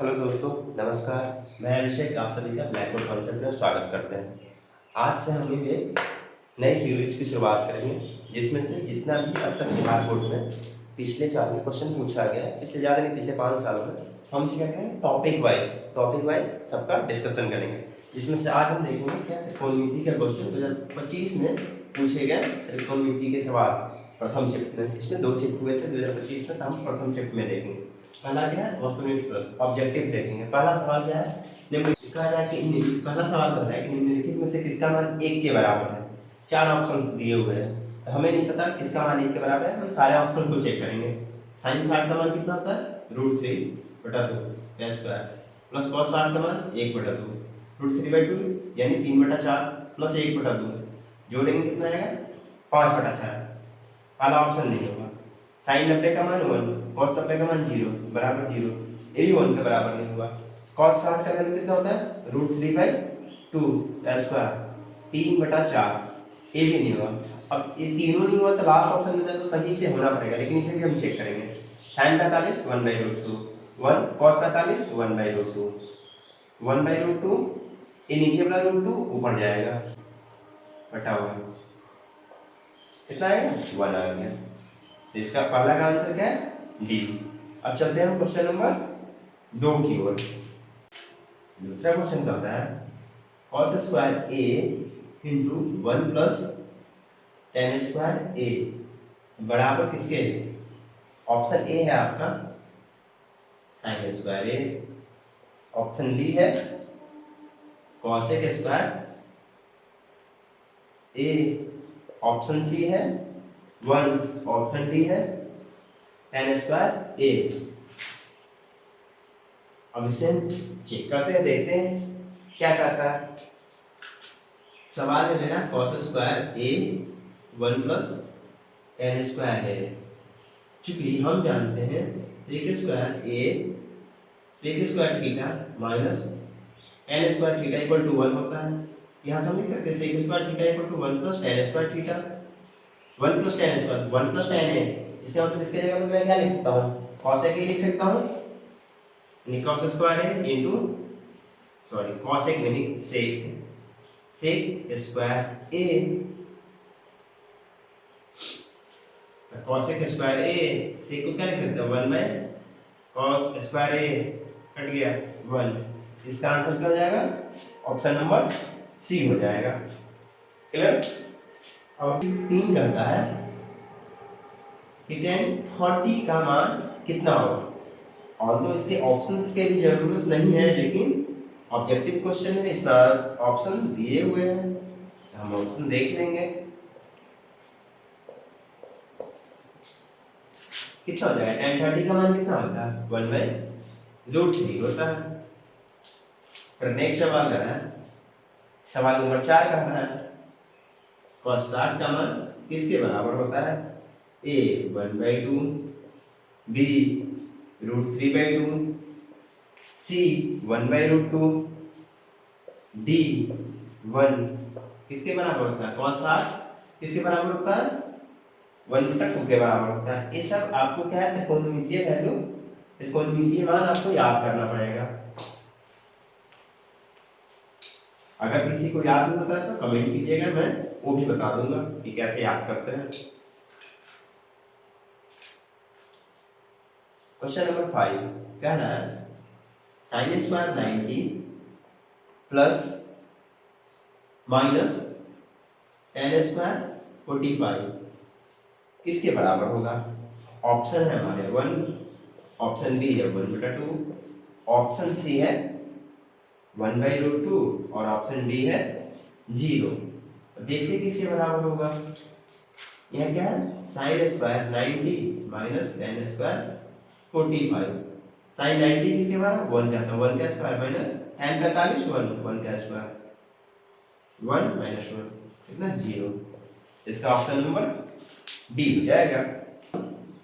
Hello दोस्तों, नमस्कार। मैं अभिषेक आप सभी का ब्लैक बोर्ड कॉन्सेप्ट में स्वागत करते हैं। आज से हम लोग एक नई सीरीज की शुरुआत करेंगे जिसमें से जितना भी अब तक बिहार बोर्ड में पिछले 4 में क्वेश्चन पूछा गया है, पिछले ज़्यादा नहीं पिछले 5 सालों में, हम इसे क्या करेंगे टॉपिक वाइज सबका डिस्कशन करेंगे। जिसमें से आज हम देखेंगे क्या त्रिकोणमिति का क्वेश्चन 2025 में पूछे गए त्रिकोणमिति के सवाल प्रथम शिफ्ट में। इसमें 2 शिफ्ट हुए थे 2025 में, तो हम प्रथम शिफ्ट में देखेंगे। पहला क्या है वस्तुनिष्ठ प्रश्न ऑब्जेक्टिव देखेंगे। पहला सवाल क्या है, निम्नलिखित कहा है कि पहला सवाल कह रहा है कि निम्नलिखित में से किसका मान 1 के बराबर है। 4 ऑप्शन दिए हुए हैं, तो हमें नहीं पता किसका मान 1 के बराबर है, हम सारे ऑप्शन को चेक करेंगे। sin 60 का मान कितना होता है √3/2 का स्क्वायर प्लस cos 60 का मान 1/2 √3/2 यानी 3/4 प्लस 1/2 जोड़ेंगे कितना आएगा 5/4। पहला ऑप्शन नहीं होगा। sin 90 का मान 1 cos 90 का मान 0 बराबर 0, ये भी 1 के बराबर नहीं हुआ। cos 60 का वैल्यू कितना होता है √3/2 का स्क्वायर 3/4, ये भी नहीं हुआ। अब ये तीनों नहीं हुआ तो लास्ट ऑप्शन में तो सही से होना पड़ेगा, लेकिन इसे भी हम चेक करेंगे। sin 45 1/√2 1 cos 45 1/√2 1/√2, ये नीचे वाला √2 ऊपर जाएगा बटा 1, कितना आएगा 1 आ गया। तो इसका पहला का आंसर क्या है डी। अब चलते हैं हम क्वेश्चन नंबर 2 की ओर। दूसरा क्वेश्चन क्या होता है cos square a into 1 plus tan square a बराबर किसके। ऑप्शन ए है आपका sin square a, option B है cosec square a, option C है 1, ऑप्शन डी है tan स्क्वायर a। अब इसे चेक करते हैं, देखते हैं क्या कहता है। सवाल है मेरा cos square a 1 plus tan square है। चूंकि हम जानते हैं sec square a sec square theta minus tan square theta equal to 1 होता है। यहाँ से हम लिख सकते हैं sec square theta equal to 1 plus tan square theta. 1 plus tan square 1 plus tan है, इसका मतलब इसके जगह पे मैं क्या लिख सकता हूँ cos a लिख सकता हूँ, cos स्क्वायर है इंटू सॉरी cosec नहीं sec square a, cosec square a sec को क्या लिख सकते हैं 1 by cos square a cut गया 1। इसका आंसर क्या हो जाएगा ऑप्शन नंबर सी हो जाएगा। क्लियर। अब 3 कहता है कि tan 40 का मान कितना होगा। और तो इसके ऑप्शंस के भी जरूरत नहीं है, लेकिन ऑब्जेक्टिव क्वेश्चन है, इसमें ऑप्शन दिए हुए हैं, हम ऑप्शन देख लेंगे कितना हो जाएगा। tan 30 का मान कितना होता है 1/√3 होता है। फिर नेक्स्ट सवाल है, सवाल नंबर 4 कह रहा है cos 60 का मान किसके बराबर होता है। a 1/2, b √3/2, c 1/√2, d 1 किसके बराबर होता है cos 60 किसके बराबर होता है 1/2 के बराबर होता है। ये सब आपको क्या है त्रिकोणमितीय वैल्यू त्रिकोणमितीय मान आपको याद करना पड़ेगा। अगर किसी को याद नहीं होता है तो कमेंट कीजिएगा, मैं वो भी बता दूंगा कि कैसे याद करते हैं। क्वेश्चन नंबर 5 कह रहा है sin square 90 plus minus tan square 45 किसके बराबर होगा। ऑप्शन है हमारे 1, ऑप्शन बी है 1/2, ऑप्शन सी है 1/√2 और ऑप्शन डी है 0। देखिए किसके बराबर होगा। यह क्या है sin square 90 minus tan square 45। sin 90 किसके बराबर 1 का, तो 1 का स्क्वायर माइनस tan 45 1 का स्क्वायर 1 माइनस 1 कितना 0। इसका ऑप्शन नंबर डी हो जाएगा।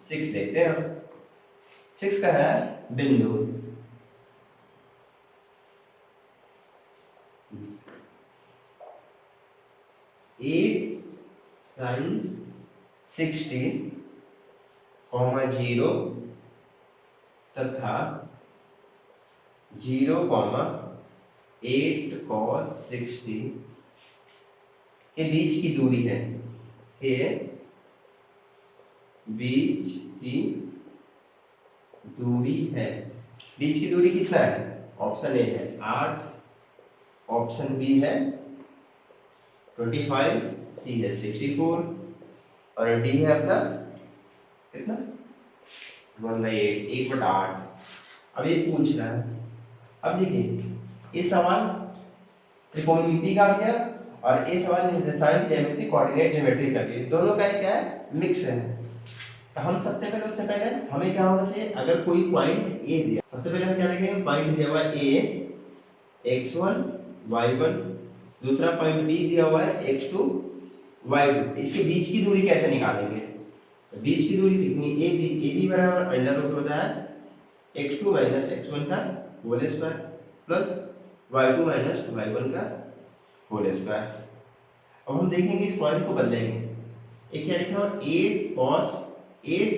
6 देखते हैं हम। 6 का है बिंदु 8 sin 60, 0 तथा 0,8 cos 60 के बीच की दूरी है, के बीच की दूरी है। बीच की दूरी कितना है? ऑप्शन ए है 8, ऑप्शन बी है 25, सी है 64 और डी है अपना कितना 1/8, 1/8। अब ये पूछ रहा है, अब देखिए ये सवाल त्रिकोणमिति का भी है और ये सवाल निर्देशांक ज्यामिति कोऑर्डिनेट ज्योमेट्री का भी, दोनों का क्या है मिक्स है। तो हम सबसे पहले उससे पहले हमें क्या होना चाहिए, अगर कोई पॉइंट ए दिया, सबसे पहले हम क्या देखेंगे, पॉइंट दिया हुआ है ए x1 y1, दूसरा पॉइंट बी दिया हुआ है x2 y2। इसके बीच की दूरी कैसे निकालेंगे? तो बीच की दूरी कितनी, ए बी बराबर अंडर रूट होता है x2 माइनस x1 का whole square plus y2 minus y1 का होल स्क्वायर। अब हम देखेंगे इस पॉइंट को बदलेंगे, एक क्या लिखा हुआ 8 cos 8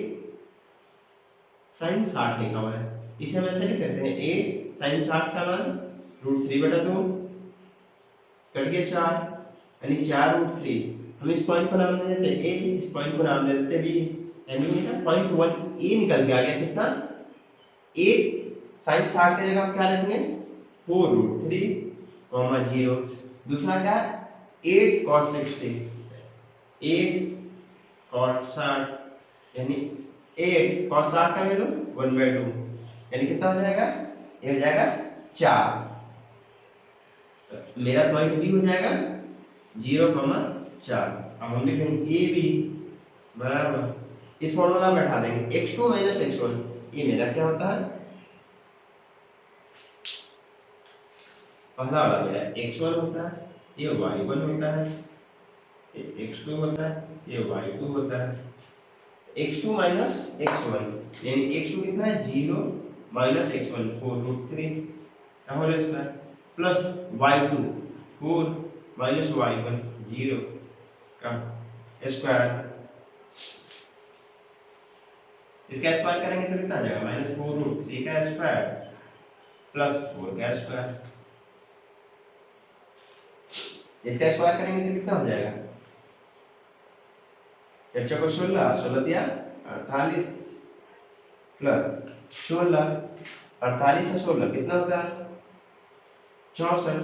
sin 60 लिखा हुआ है, इसे हम ऐसे लिख सकते हैं 8 sin 60 का मान √3/2 कट गया 4, यानी 4√3। हम इस पॉइंट को नाम दे देते हैं ए, इस पॉइंट को नाम दे देते हैं बी, यानी मेरा पॉइंट 1 ए निकल के आ गया कितना 8 sin 60 की जगह हम क्या रखेंगे 4√3, 0। दूसरा क्या है 8 cos 60, 8 cos 60 यानी 8 cos 60 का वैल्यू 1/2, यानी कितना हो जाएगा, ये हो जाएगा 4। मेरा पॉइंट बी हो जाएगा 0,4। अब हम लिखेंगे ए बी बराबर, इस फॉर्मूला में बैठा देंगे x2 माइनस x1, ये मेरा क्या होता है, पहला वाला मेरा x1 होता है, ये y1 होता है, ये x2 होता है, ये y2 होता है। x2 माइनस x1 यानी x2 कितना है 0 माइनस x1 4√3 का whole square plus y2 4 minus y1 0 का स्क्वायर। इसका स्क्वायर करेंगे तो कितना आ जाएगा -4√3 का स्क्वायर प्लस 4 का स्क्वायर। इसका स्क्वायर करेंगे तो कितना हो जाएगा, 4 को 16, 16 या 48 प्लस 16, 48 से 16 कितना होता है 64,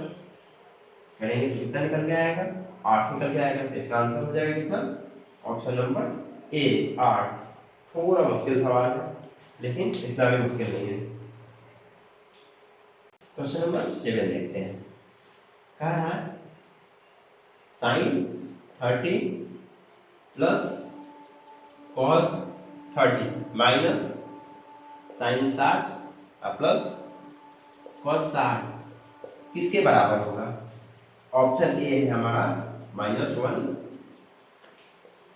करेंगे तो कितना निकल के आएगा 8 निकल के आएगा। तो इसका आंसर हो जाएगा कितना, ऑप्शन नंबर ए 8। थोड़ा मुश्किल सवाल है लेकिन इतना भी मुश्किल नहीं है। क्वेश्चन नंबर 7 देखते हैं, कह रहा है sin 30 plus cos 30 minus sin 60 plus cos 60 किसके बराबर होगा। ऑप्शन ए है हमारा -1,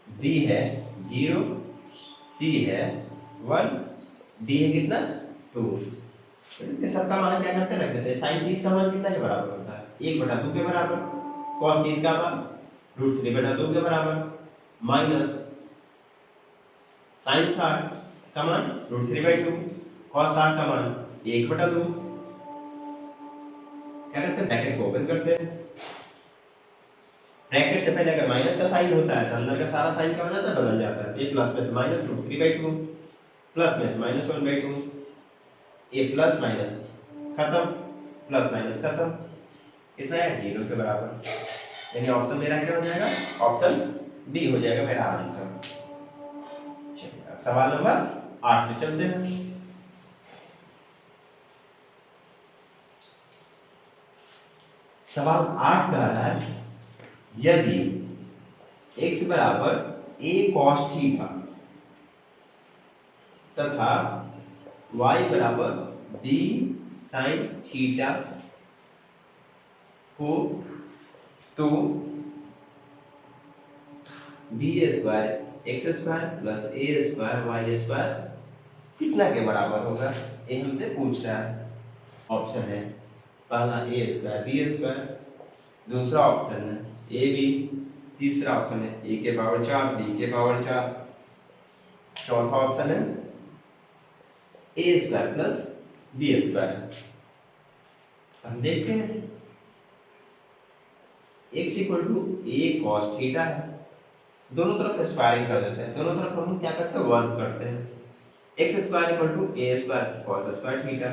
बी है 0, सी है 1, डी है कितना 2। सबका मान क्या करते रख देते हैं, sin 30 का मान कितना के बराबर होता है 1/2 के बराबर, cos 30 का मान √3/2 के बराबर, माइनस sin 60 का मान √3/2, cos 60 का मान 1/2। क्या करते हैं, ब्रैकेट को ओपन करते हैं, ब्रैकेट से पहले अगर माइनस का साइन होता है तो अंदर का सारा साइन क्या हो जाता है, बदल जाता है। ए प्लस में तो -√3/2, प्लस में -1/2, ए प्लस माइनस खत्म, प्लस माइनस खत्म, कितना है 0 के बराबर, यानी ऑप्शन मेरा क्या हो जाएगा, ऑप्शन बी हो जाएगा मेरा आंसर। चलिए अब सवाल नंबर 8 पे चलते हैं। सवाल 8 कह रहा है यदि x बराबर a cos थीटा तथा y बराबर b sin थीटा हो तो b² x² plus a² y² कितना के बराबर होगा, ये हमसे पूछ रहा है। ऑप्शन है पहला a² b², दूसरा ऑप्शन है ए बी, तीसरा ऑप्शन है a के पावर 4 b के पावर 4, चौथा ऑप्शन है a² प्लस b²। हम देखते हैं x equal to a cos theta है, दोनों तरफ स्क्वायरिंग कर देते हैं, दोनों तरफ हम क्या करते हैं वर्क करते हैं। X square equal to a square cos square theta,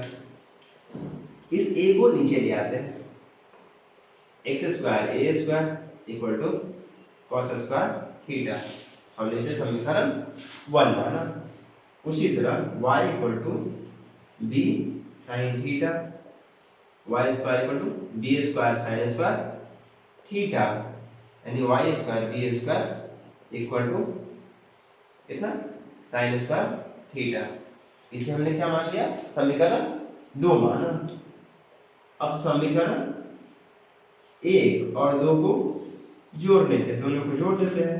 इस ए को नीचे ले आते हैं, x square a square equal to cos square theta, हमने इसे समीकरण 1 माना। उसी तरह y equal to b sine theta, y square equal to b square sine square theta, यानी y square b square equal to कितना साइन स्क्वायर थीटा। इसे हमने क्या मान लिया समीकरण 2 माना। अब समीकरण 1 और 2 को जोड़ लेते हैं, दोनों को जोड़ देते हैं,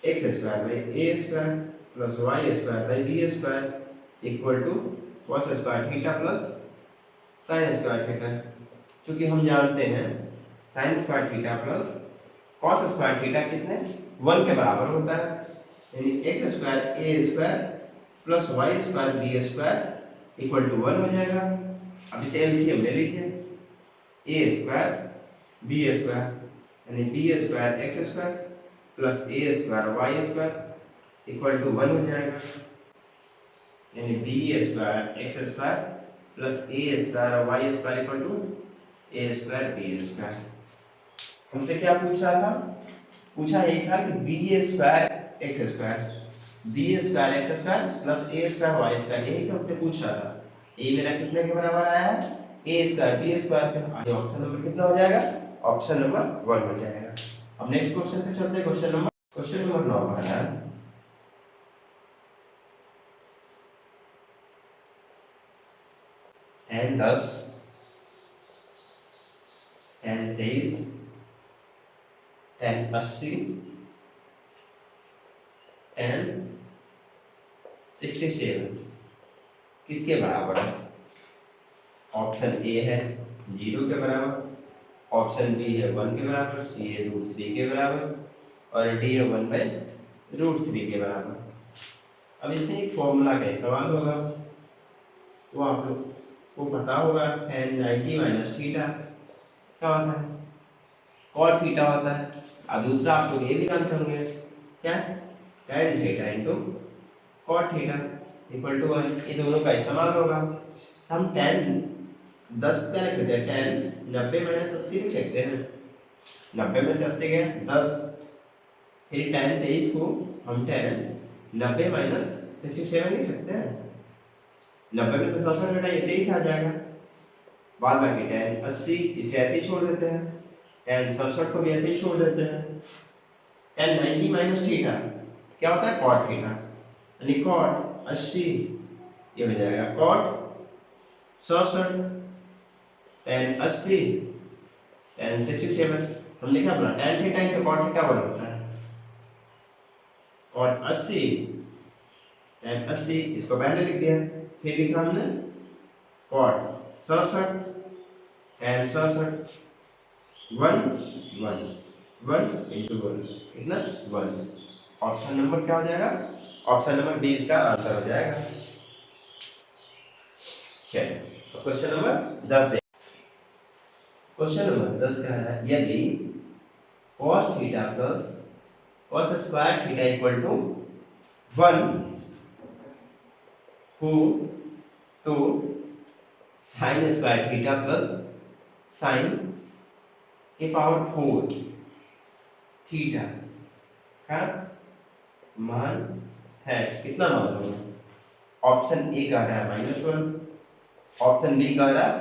x square by a square plus y square by b square equal to cos square theta plus sine square theta. चूंकि हम जानते हैं sine square theta plus cos square theta कितने 1 के बराबर होता है, यानी x square a square plus y square b square equal to 1 हो जाएगा। अब इसे एलसीएम ले लीजिए, ए स्क्वायर बी स्क्वायर यानी b square x square plus a square y square equal to 1 हो जाएगा, यानी b square x square plus a square y square equal to a square b square. हमसे क्या पूछ रहा था, पूछा यही था कि b square x square plus a square y square, यही तो हमसे पूछ रहा था। ए मेरा कितने के बराबर आया है ए स्क्वायर बी स्क्वायर के, ऑप्शन नंबर कितना हो जाएगा ऑप्शन नंबर 1 हो जाएगा। अब नेक्स्ट क्वेश्चन पे चलते हैं, क्वेश्चन नंबर 9 का है एन 10 एन 23 एन 80 एन 67 किसके बराबर है? ऑप्शन ए है 0 के बराबर, ऑप्शन बी है 1 के बराबर, सी है √3 के बराबर और डी है 1/√3 के बराबर। अब इसमें एक फॉर्मूला का इस्तेमाल होगा, वो आप लोग को पता होगा, tan 90 माइनस थीटा क्या होता है cot थीटा होता है। अब दूसरा आप लोग ये भी जानते होंगे क्या tan theta into cot theta equal to 1, ये दोनों का इस्तेमाल होगा। हम tan 10 क्या लिख देते हैं, tan 90 माइनस 80 लिख सकते हैं, 90 में से 80 गया 10, फिर tan 23 को हम tan 90 माइनस 67 लिख सकते हैं, 90 में से 67 घटाइए 23 आ जाएगा, बाद बाकी tan 80 इसे ऐसे ही छोड़ देते हैं, tan 67 को भी ऐसे ही छोड़ देते हैं। tan 90 माइनस थीटा क्या होता है cot थीटा, यानी cot 80 ये हो जाएगा cot 67, tan 80 tan 67, हमने क्या बोला tan theta into cot theta 1 होता है, cot 80 tan 80 इसको पहले लिख दिया, फिर लिखा हमने cot 67 tan 67 1 इंटू 1 कितना 1। ऑप्शन नंबर क्या हो जाएगा, ऑप्शन नंबर बी इसका आंसर हो जाएगा। चलिए तो क्वेश्चन नंबर 10 देख, क्वेश्चन नंबर 10 का है यदि cos theta plus cos square theta equal to 1 हो तो sin square theta plus sin के पावर 4 थीटा का मान है, कितना मान होगा? ऑप्शन ए कह रहा है -1, ऑप्शन बी कह रहा है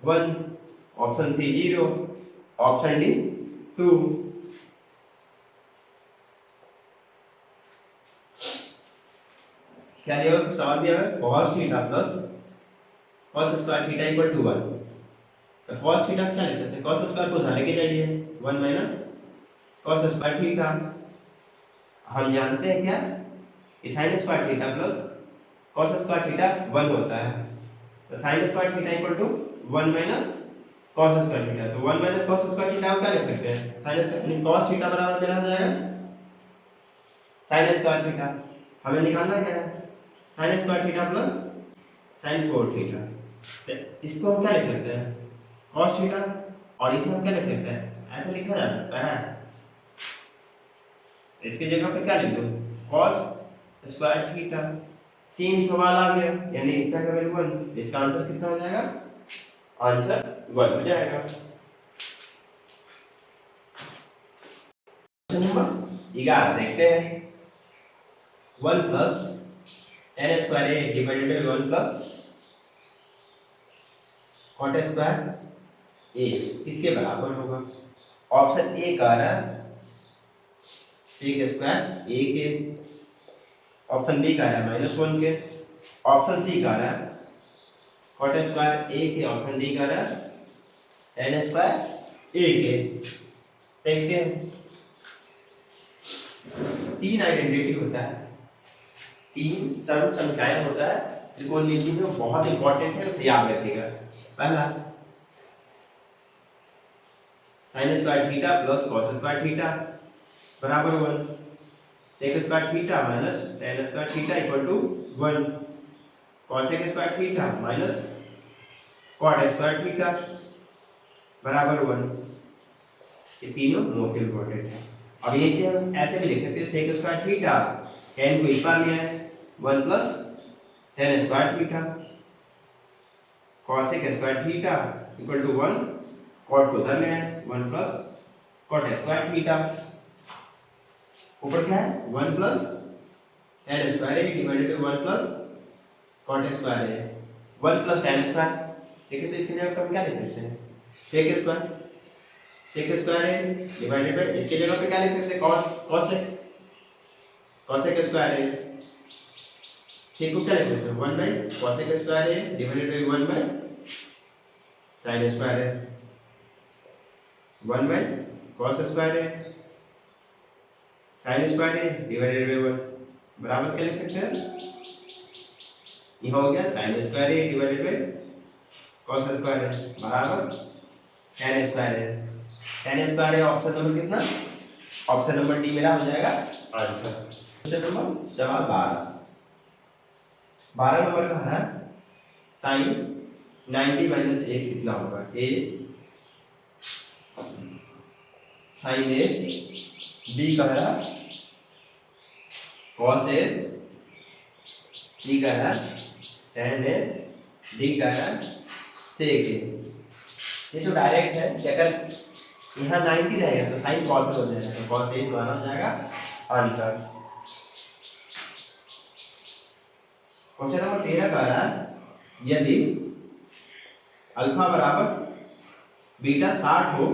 1, ऑप्शन सी 0, ऑप्शन डी 2। क्या दिया सवाल दिया है cos theta plus cos square theta equal to 1, तो cos थीटा क्या लिख सकते हैं, cos स्क्वायर को उधर लेके जाइए 1 माइनस cos स्क्वायर थीटा। हम जानते हैं क्या कि sin square theta plus cos square theta 1 होता है, तो sin square theta equal to 1 minus cos square theta, तो 1 माइनस cos स्क्वायर थीटा क्या लिख सकते हैं sin स्क्वायर, यानी cos थीटा बराबर मेरा हो जाएगा sin स्क्वायर थीटा। हमें निकालना क्या है sin square theta plus sin 4 theta, तो इसको हम क्या लिख सकते हैं कॉस थीटा, और इसे हम क्या लिख लेते हैं, ऐसे लिखा जा सकता है, इसकी जगह पे क्या लिख दो, कॉस स्क्वायर थीटा। सेम सवाल आ गया, यानी इसका का वैल्यू 1, इसका आंसर कितना हो जाएगा, आंसर 1 हो जाएगा। क्वेश्चन नंबर 11 देखते हैं। 1 plus tan square a divided by 1 plus cot square a किसके बराबर होगा। ऑप्शन ए कह रहा है सेक स्क्वायर ए के, ऑप्शन बी कह रहा है -1 के, ऑप्शन सी कह रहा है कॉट स्क्वायर ए के, ऑप्शन डी कह रहा है tan स्क्वायर ए के। देखते हैं, तीन आइडेंटिटी होता है, तीन सर्व संख्याएं होता है, त्रिकोणमिति में बहुत इंपॉर्टेंट है, उसे याद रखिएगा। पहला sin square theta plus cos square theta बराबर 1, sec square theta minus tan square theta equal to 1, cosec square theta minus cot square theta बराबर 1। ये तीनों मोस्ट इंपॉर्टेंट है। अब ये से हम ऐसे भी लिख सकते हैं, sec स्क्वायर थीटा tan को इस बार लिया है 1 plus tan square theta, cosec square theta equal to 1, cot को उधर ले आए 1 प्लस cot स्क्वायर थीटा, ऊपर क्या है 1 plus tan square a divided by 1 plus cot square a, 1 plus tan square. ठीक है, तो इसके जगह पर हम क्या लिख सकते हैं, sec square, sec square a divided by, इसके जगह पे क्या लिख सकते हैं, cosec, cosec square a, sec को क्या लिख सकते हैं 1 by cosec square a divided by 1 by sin square a, 1 by cos square a sin square a divided by 1 बराबर क्या लिख सकते हैं, ये हो गया sin square a divided by cos square a बराबर tan square a. tan square a option number कितना, ऑप्शन नंबर डी मेरा हो जाएगा आंसर। क्वेश्चन नंबर सवाल 12 नंबर का है sin 90 माइनस ए कितना होगा, ए sin ए, बी कह रहा cos ए, सी कह रहा tan ए, डी कह रहा sec ए। ये तो डायरेक्ट है कि अगर यहाँ 90 रहेगा तो साइन cos हो जाएगा, तो cos ए माना हो जाएगा आंसर। क्वेश्चन नंबर 13 कह रहा है यदि अल्फा बराबर बीटा 60 हो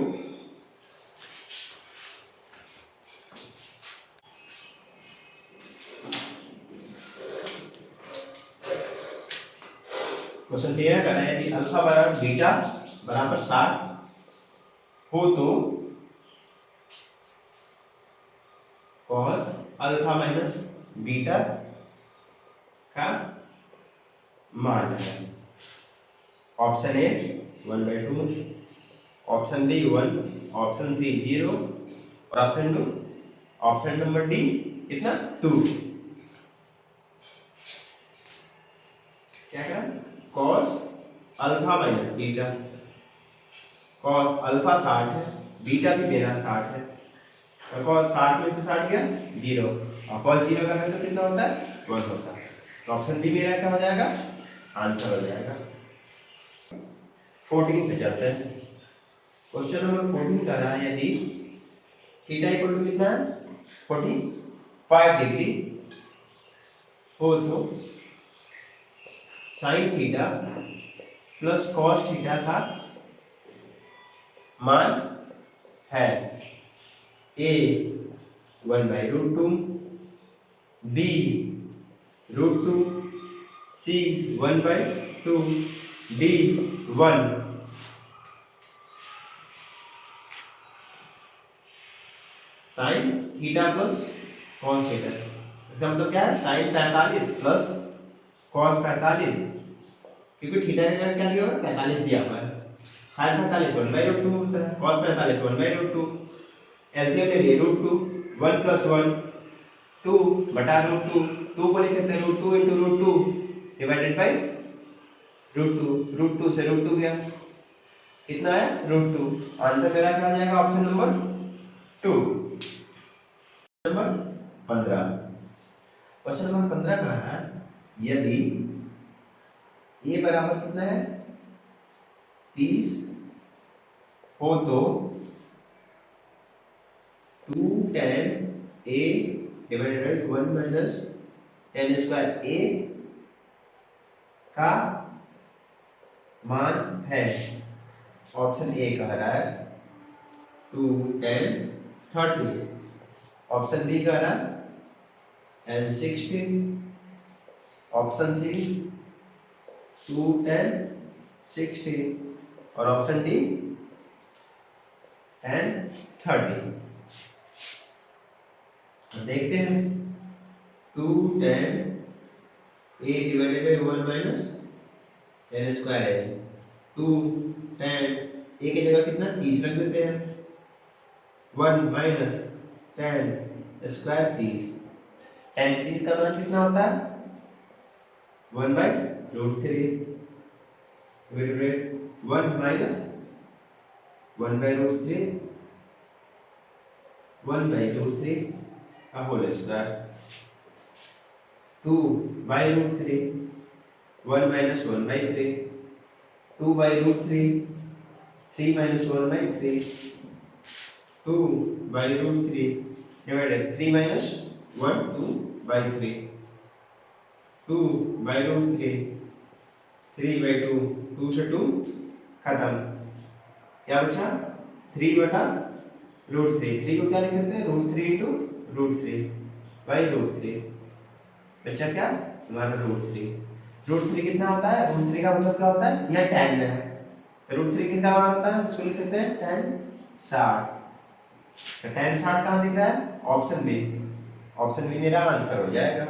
क्वेश्चन 13 कर रहा है यदि अल्फा बराबर बीटा बराबर 60 हो तो cos अल्फा माइनस बीटा का मान है। Option A 1/2, option B 1, option C 0 और ऑप्शन नंबर डी कितना 2। क्या करें, cos alpha minus beta, cos alpha 60 है, बीटा भी मेरा 60 है, तो cos 60 में से 60 गया 0, और cos 0 का वैल्यू कितना होता है 1 होता है, तो ऑप्शन बी मेरा क्या हो जाएगा आंसर हो जाएगा। 14 पे चलते हैं। क्वेश्चन नंबर 14 कह रहा है यदि थीटा इक्वल टू कितना है 45 डिग्री हो तो sine theta plus cos theta का मान है ए 1/√2, बी √2, सी 1/2, D 1। Sine theta plus cos theta, इसका मतलब क्या है साइन 45 प्लस कॉस 45, क्योंकि थीटा का क्या दिया हुआ है 45 दिया हुआ है, साइन 45 1/√2 होता है, कॉस 45 1/√2, एलसीएम ले लिए √2, 1 + 1 2 बटा √2, 2 को लिख सकते हैं √2 × √2 डिवाइडेड बाय √2, √2 से √2 गया, कितना है √2। आंसर मेरा क्या हो जाएगा option number 2। Number 15, question number 15 का है यदि ए बराबर कितना है 30 हो तो 2 tan a divided by 1 minus tan square a का मान है। ऑप्शन ए कह रहा है 2 tan 30, ऑप्शन बी कह रहा है n 16, ऑप्शन सी 2 tan 16 और ऑप्शन डी tan 30। तो देखते हैं 2 tan a divided by 1 minus tan square है 2 tan a की जगह कितना 30 रख देते हैं 1 माइनस tan स्क्वायर 30। tan 30 का मान कितना होता है 1 by √3 divided 1 minus 1 by √3 1 by √3 का whole square 2 by √3 1 minus 1 by 3 2 by √3 3 minus 1 by 3 2 by √3 divided 3 minus 1 2 by 3 2 by √3 3 by 2 2 से 2 खत्म। क्या बचा 3 बटा √3। 3 को क्या लिख देते हैं √3 इंटू √3 बाई √3। बचा क्या हमारा √3। √3 कितना होता है √3 का मतलब क्या होता है यह tan में है। √3 किसका मान होता है उसको लिख देते हैं tan 60। तो tan 60 कहाँ दिख रहा है ऑप्शन बी। ऑप्शन बी मेरा आंसर हो जाएगा।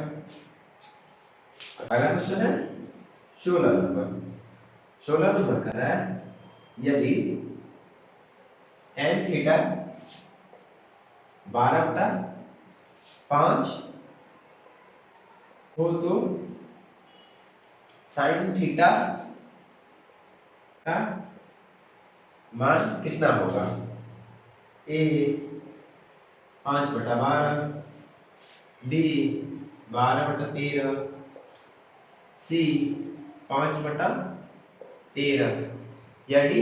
अगला क्वेश्चन है 16 नंबर। 16 नंबर का है यदि tan थीटा 12/5 हो तो sin थीटा का मान कितना होगा। ए 5/12, बी 12/13, सी 5/13 या डी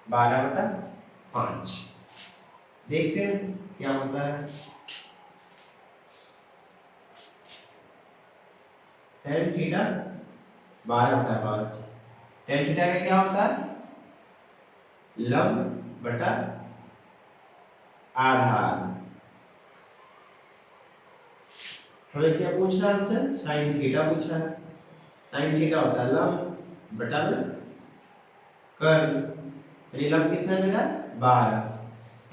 12/5। देखते हैं क्या होता है। tan थीटा 12/5, tan थीटा का क्या होता है लंब बटा आधार। हमें क्या पूछना है हमसे sin थीटा पूछा है। sin थीटा होता है लंब बटा में कर्ल। यानी लंब कितना है मेरा 12,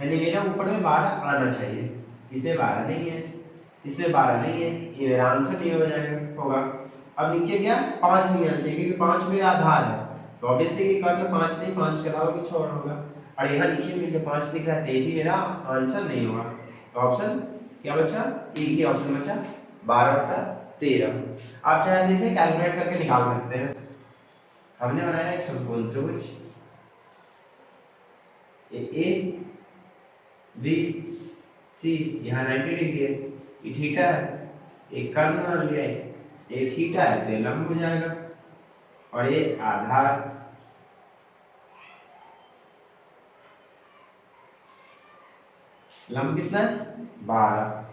यानी मेरा ऊपर में 12 आना चाहिए। इसमें 12 नहीं है, इसमें 12 नहीं है, ये मेरा आंसर नहीं हो जाएगा होगा। अब नीचे क्या 5 नहीं आना चाहिए क्योंकि 5 मेरा आधार है। तो ऑब्वियसली ये कर्ल 5 नहीं 5 के अलावा कुछ और होगा। और यहाँ नीचे में जो 5 दिख रहा है ये भी मेरा आंसर नहीं होगा। तो ऑप्शन क्या बचा एक ही ऑप्शन बचा 12/13। आप चाहे इसे कैलकुलेट करके निकाल सकते हैं। हमने बनाया एक समकोण त्रिभुज ए बी सी, यहाँ 90 डिग्री है, ये थीटा है, एक कर्ल मान लिया है, ये थीटा है तो ये लंब हो जाएगा और ये आधार। लंब कितना है 12,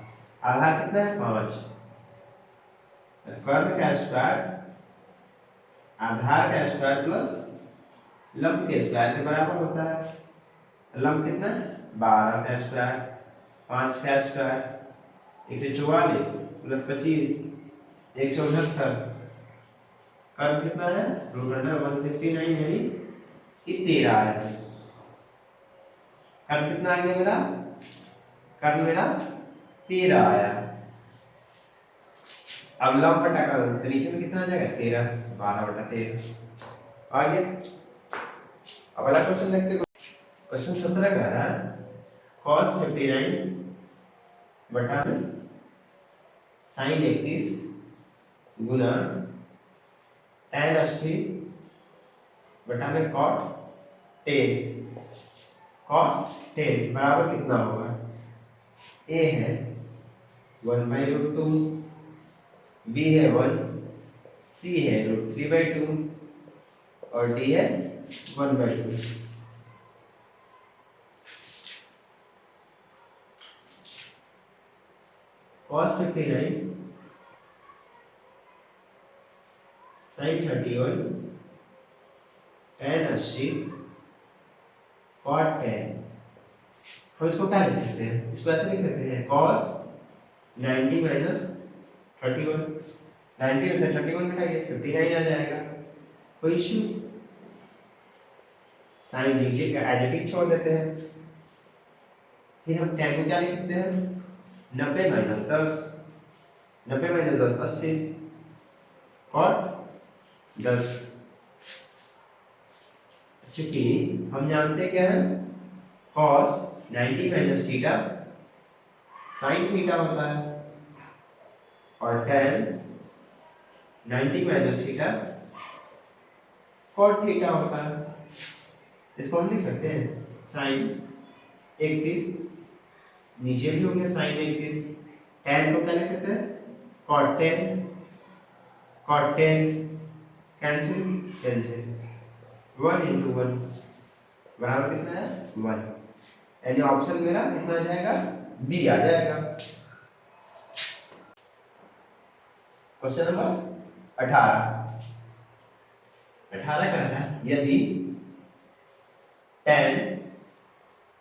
आधार कितना है 5। कर्ल का स्क्वायर आधार का स्क्वायर प्लस लंब के स्क्वायर के बराबर होता है। लंब कितना है 12 का स्क्वायर 5 का स्क्वायर 144 प्लस 25 169। कर्ल कितना है √169 यानी कि 13 आया है। कर्ल कितना आ गया मेरा कर्ल मेरा 13 आया। अब लंब बटा कर्ल तो नीचे में कितना आ जाएगा 13 12/13 आ गया। अब अगला क्वेश्चन देखते हैं। क्वेश्चन 17 कह रहा है cos 59 बटा sin 31 गुना tan 80 बटा में cot 10 cos 10 बराबर कितना होगा? a है 1/√2, b है 1, c है √3/2 और d है 1/2। cos 59 sin 31 tan 80 cot 10। हम इसको क्या लिख सकते हैं? इसको ऐसे लिख सकते हैं cos 90 माइनस 31, 90 में से 31 घटाइए 59 आ जाएगा। कोई इश्यू? साइन नीचे का एज इट इज छोड़ देते हैं। फिर हम tan को क्या लिख सकते हैं? 90 माइनस 10, 90 माइनस 10 80 cot 10। चूंकि हम जानते क्या है cos 90 minus theta sin theta होता है और tan 90 minus theta cot theta होता है। इसको हम लिख सकते हैं sin 31, नीचे भी हो गया sin 31, tan को क्या लिख सकते हैं cot 10, cot 10 cancel cancel 1 into 1 बराबर कितना है 1, यानी ऑप्शन मेरा कितना आ जाएगा? बी आ जाएगा। क्वेश्चन नंबर 18 कहता है यदि tan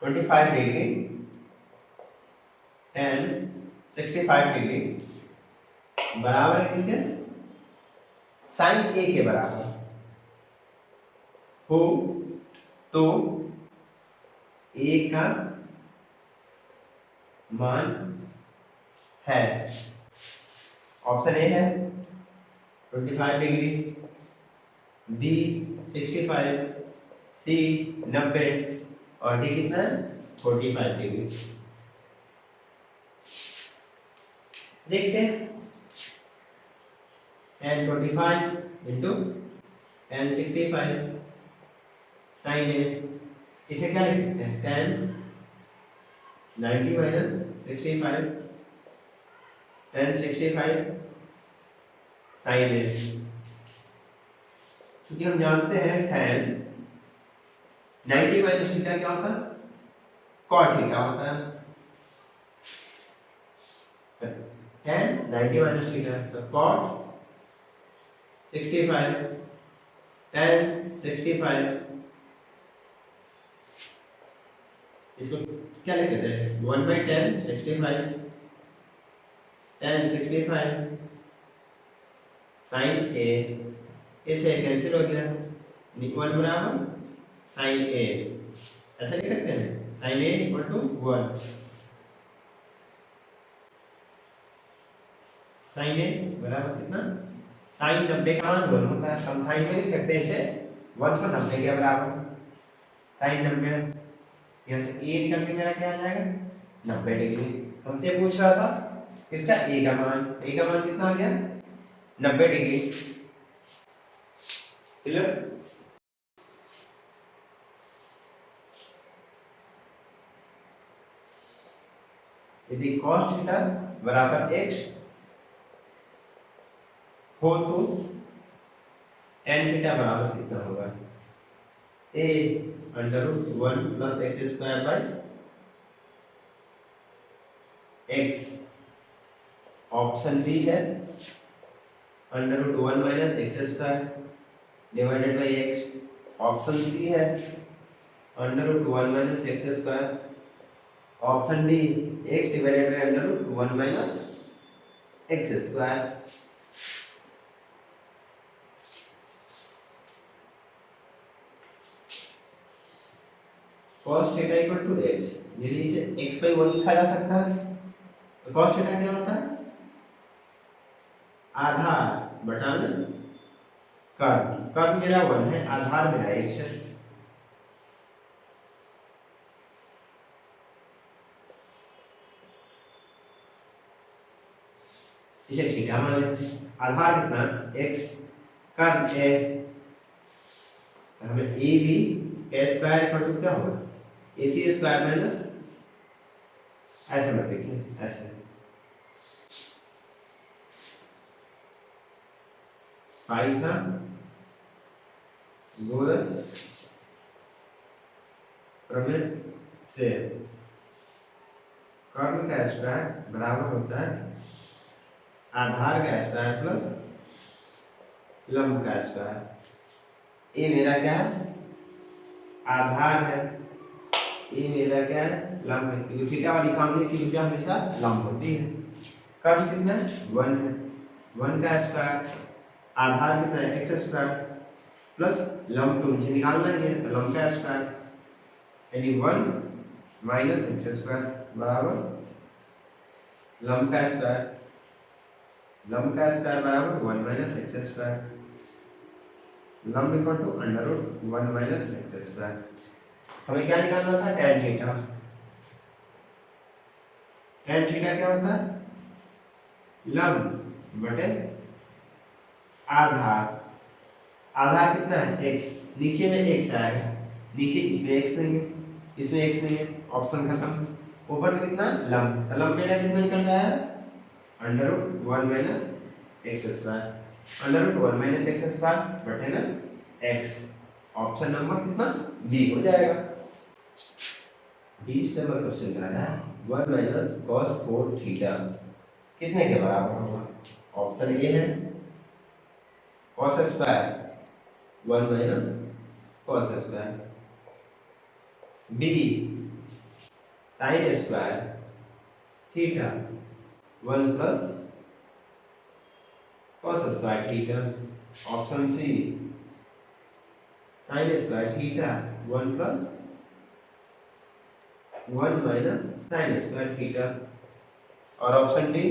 25 डिग्री tan 65 डिग्री बराबर है किसके? sin a के बराबर हो तो a का मान है। ऑप्शन ए है 25 डिग्री, बी 65, सी 90 और डी कितना है 45 डिग्री। देखते हैं tan 25 into tan 65 sin a, इसे क्या लिख सकते हैं tan 90 minus 65 tan 65 sin a। क्योंकि हम जानते हैं tan 90 माइनस थीटा क्या होता है? cot थीटा होता है। tan 90 माइनस थीटा तो cot 65 tan 65, इसको क्या लिख देते हैं 1/tan 65 tan 65 sin a, इसे कैंसिल हो गया 1 बराबर sin a, ऐसा लिख सकते हैं sin a equal to 1, sin a बराबर कितना sin 90 का मान 1 होता है। हम sin में लिख सकते हैं इसे 190 के बराबर sin 90, यहाँ से a निकल के मेरा क्या आ जाएगा 90 डिग्री। हमसे पूछ रहा था इसका a का मान कितना आ गया 90 डिग्री। क्लियर? यदि cos थीटा बराबर x हो तो tan थीटा बराबर कितना होगा? a √1 plus x square by x। Option B है √1 minus x square divided by x। Option C है √1 minus x square. Option D x divided by √1 minus x square. cos theta equal to x, यानी इसे x/1 लिखा जा सकता है। तो cos theta क्या होता है आधार बटा में कर्व मेरा 1 है, आधार मेरा x है। इसे थीटा मान लेते हैं। आधार कितना x, कर्व a, हमें a भी ए स्क्वायर इक्वल टू क्या होगा, ए सी स्क्वायर माइनस, ऐसे मत लिखिए, ऐसे पाई था गोरस प्रमेय से कर्ण का स्क्वायर बराबर होता है आधार का स्क्वायर प्लस लंब का स्क्वायर। ये मेरा क्या है, आधार है, ये मेरा क्या है, लंब है, क्योंकि थीटा वाली सामने की भुजा हमेशा लंब होती है। कर्ण कितना है, 1 है, 1 का स्क्वायर, आधार कितना है, एक्स स्क्वायर प्लस लंब तो मुझे निकालना ही है, तो लंब का स्क्वायर यानी 1 माइनस एक्स स्क्वायर बराबर लंब का स्क्वायर, लंब का स्क्वायर बराबर 1 माइनस एक्स स्क्वायर, लंब equal to under root 1 minus x square. हमें क्या निकालना था, tan थीटा। tan थीटा क्या होता है, लंब बटे आधार, आधार कितना है x, नीचे में x आएगा, नीचे इसमें x नहीं है, इसमें x नहीं है, ऑप्शन खत्म। ऊपर में कितना लंब, तो लंब मेरा कितना निकल रहा है, under root 1 minus x square, under root 1 minus x square बटे ना x, ऑप्शन नंबर कितना बी हो जाएगा। 20 नंबर क्वेश्चन का है 1 माइनस cos 4 थीटा कितने के बराबर होगा। ऑप्शन ए है cos square 1 minus cos square, b sin square theta 1 plus cos square theta, option c sin square theta 1 plus 1 minus sin square theta, और option d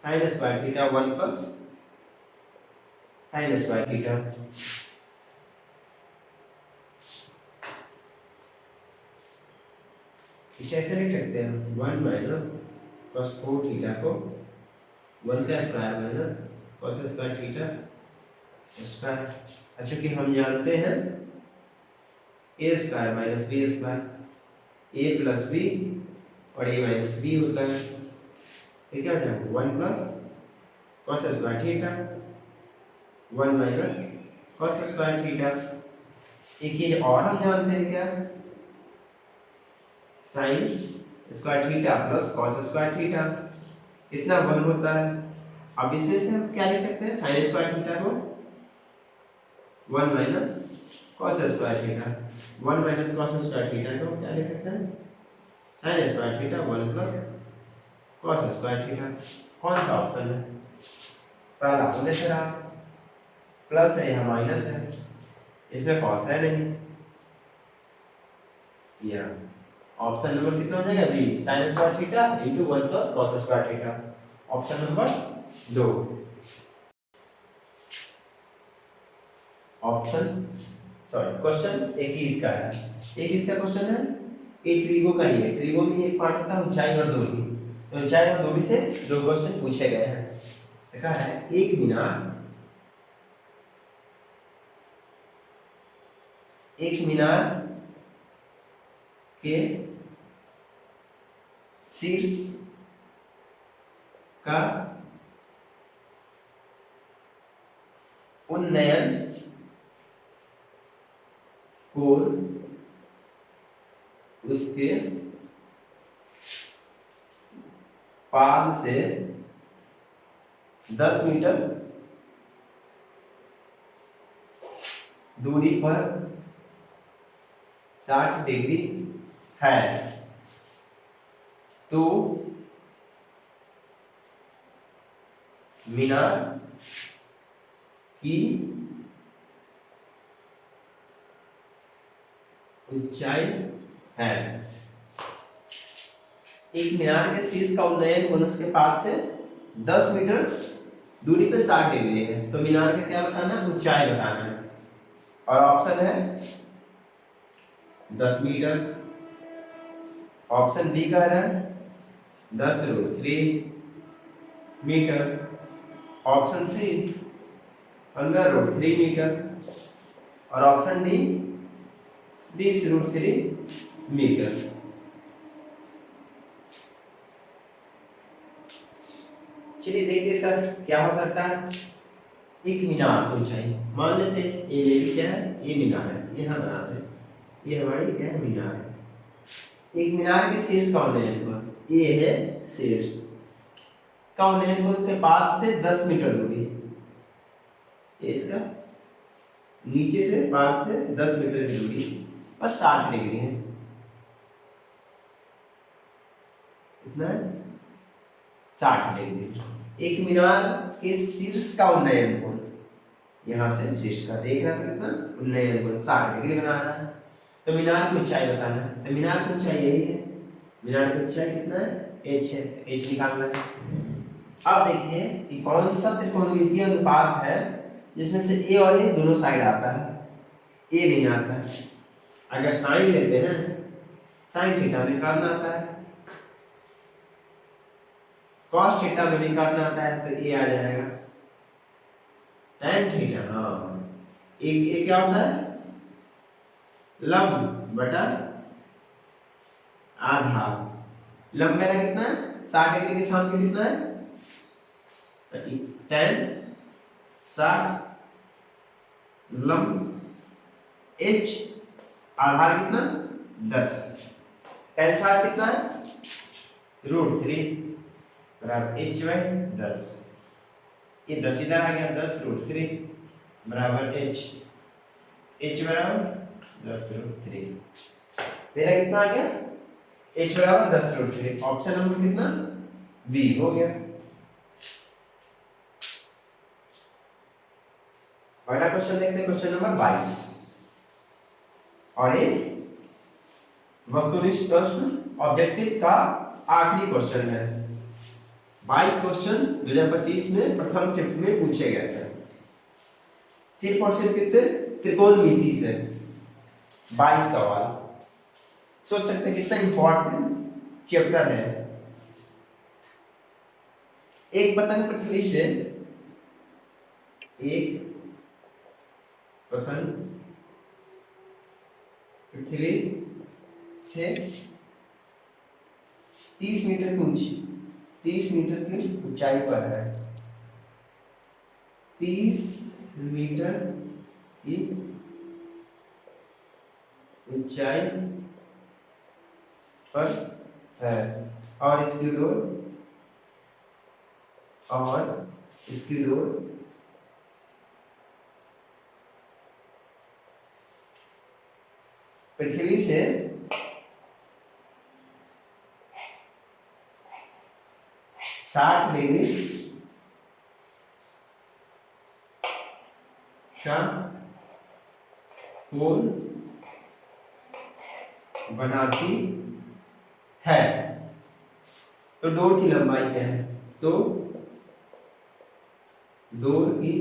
sin square theta 1 plus sin square theta. इसे ऐसे लिख सकते हैं 1 minus cos 4 theta को 1 का square minus cos square theta square. अच्छा कि हम जानते हैं ए स्क्वायर माइनस बी स्क्वायर, ए प्लस बी और ए माइनस बी होता है, ये क्या हो जाएगा 1 plus cos square theta 1 minus cos square theta. एक चीज और हम जानते हैं क्या, sin square theta plus cos square theta कितना 1 होता है। अब इसमें से हम क्या लिख सकते हैं, sin स्क्वायर थीटा को 1 minus cos square theta, 1 minus cos square theta को क्या लिख सकते हैं, sin square theta 1 plus cos square theta. कौन सा ऑप्शन है, पहला हमने चला प्लस है या माइनस है, इसमें cos है नहीं, या ऑप्शन नंबर कितना हो जाएगा B sin square theta into 1 plus cos square theta, option number 2। Option sorry question 21 का है, 21 का क्वेश्चन है, ये ट्रिगो का ही है, ट्रिगो में एक पार्ट होता है ऊंचाई और दूरी, तो ऊंचाई और दूरी से दो क्वेश्चन पूछे गए हैं। देखा है एक मीनार के शीर्ष का उन्नयन कोण उसके पाद से 10 मीटर दूरी पर 60 डिग्री है, तो मीनार की ऊंचाई है। एक मीनार के शीर्ष का उन्नयन कोण उसके पाद से 10 मीटर दूरी पे 60 डिग्री है, तो मीनार का क्या बताना है, ऊंचाई बताना है, और ऑप्शन है 10 मीटर, ऑप्शन डी कह रहा है 10√3 मीटर, ऑप्शन सी 15√3 मीटर, और ऑप्शन डी 20√3 मीटर। चलिए देखते इसका क्या हो सकता है। एक मीनार को ऊंचाई मान लेते हैं, ये मेरी क्या है, ये मीनार है, ये हम बनाते हैं, ये हमारी क्या है, मीनार है। एक मीनार के शीर्ष का उन्नयन, ये है शीर्ष का उन्नयन, उसके पास से 10 मीटर दूरी, ये इसका नीचे से पास से 10 मीटर की दूरी और 60 डिग्री है। कितना है, 60 डिग्री। एक मीनार के शीर्ष का उन्नयन कोण, यहां से शीर्ष का देखना तो कितना उन्नयन कोण 60 डिग्री बना रहा है। तो मीनार की ऊंचाई बताना है, तो मीनार की ऊंचाई यही है, मीनार की ऊंचाई कितना है, h है, h निकालना है। अब देखिए कि कौन सा त्रिकोणमितीय अनुपात है जिसमें से a और a दोनों साइड आता है, a नहीं आता है। अगर साइन लेते हैं, साइन थीटा में करना आता है, कॉस थीटा में भी करना आता है, तो a आ जाएगा। tan थीटा, हाँ एक क्या होता है, लंब बटा आधार। लंब मेरा कितना है, 60 डिग्री के सामने कितना है, tan 60 लंब h, आधार कितना 10, tan 60 कितना है, √3 बराबर h/10। ये 10 इधर आ गया, 10√3 बराबर h, h बराबर 10√3। मेरा कितना आ गया, h बराबर 10√3। ऑप्शन नंबर कितना, बी हो गया। अगला क्वेश्चन देखते हैं, क्वेश्चन नंबर 22, और ये वस्तुनिष्ठ प्रश्न ऑब्जेक्टिव का आखिरी क्वेश्चन है। 22 क्वेश्चन 2025 में प्रथम शिफ्ट में पूछे गए थे, सिर्फ और सिर्फ किससे, त्रिकोणमिति से 22 सवाल। सोच सकते हैं कितना इंपॉर्टेंट चैप्टर है। एक पतंग पृथ्वी से, एक पतंग पृथ्वी से 30 मीटर की ऊंची, 30 मीटर की ऊंचाई पर है, 30 मीटर की ऊंचाई पर है, और इसकी डोर, और इसकी डोर पृथ्वी से 60 डिग्री का कोण बनाती है। तो डोर की लंबाई क्या है, तो डोर की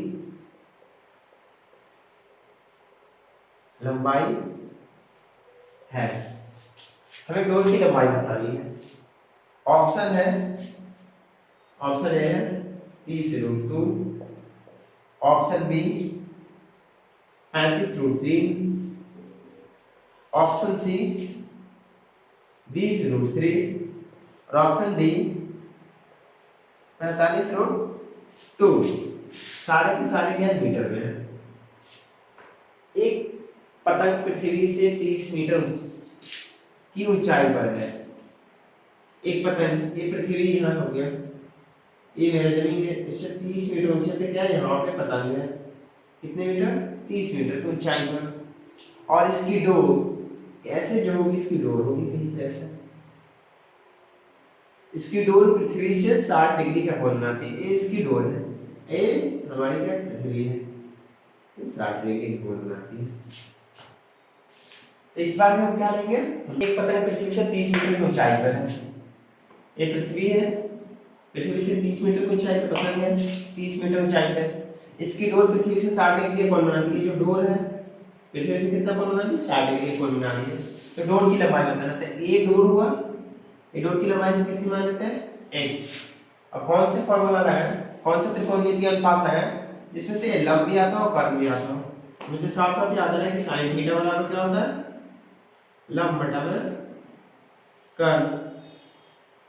लंबाई है, हमें डोर की लंबाई बतानी है। ऑप्शन है, ऑप्शन ए है 30√2, ऑप्शन बी 35√3, ऑप्शन सी 20√3 और ऑप्शन डी 45√2। सारे के सारे क्या मीटर में है। एक पतंग पृथ्वी से 30 मीटर की ऊंचाई पर है। एक पतंग, ये पृथ्वी यहाँ हो गया, ये मेरा जमीन है, इससे 30 मीटर ऊंचाई पे क्या है, यहाँ पे पतंग है, कितने मीटर, 30 मीटर की ऊंचाई पर, और इसकी डोर ऐसे जो होगी, इसकी डोर होगी कहीं ऐसे, इसकी डोर पृथ्वी से 60 डिग्री का कोण बनाती है। ये इसकी डोर है, ये हमारी क्या पृथ्वी है, 60 डिग्री का कोण बनाती है। इस बार में हम क्या लेंगे, एक पतंग पृथ्वी से 30 मीटर की ऊंचाई पर है, ये पृथ्वी है, पृथ्वी से 30 मीटर की ऊंचाई पर पतंग है, 30 मीटर ऊंचाई पर, इसकी डोर पृथ्वी से 60 डिग्री का कोण बनाती है। जो डोर है पृथ्वी से कितना कोण बनाती है, 60 डिग्री का कोण बनाती है। तो डोर की लंबाई बताना है, ये डोर हुआ, ये डोर की लंबाई हम कितनी मान लेते हैं, x। अब कौन सा फॉर्मूला लगाएं, कौन सा त्रिकोणमितीय अनुपात लगाएं जिसमें से लंब भी आता हो और कर्व भी आता हो। मुझे साफ साफ याद आ रहा है कि साइन थीटा बराबर क्या होता है, लंब बटा में कर्ल।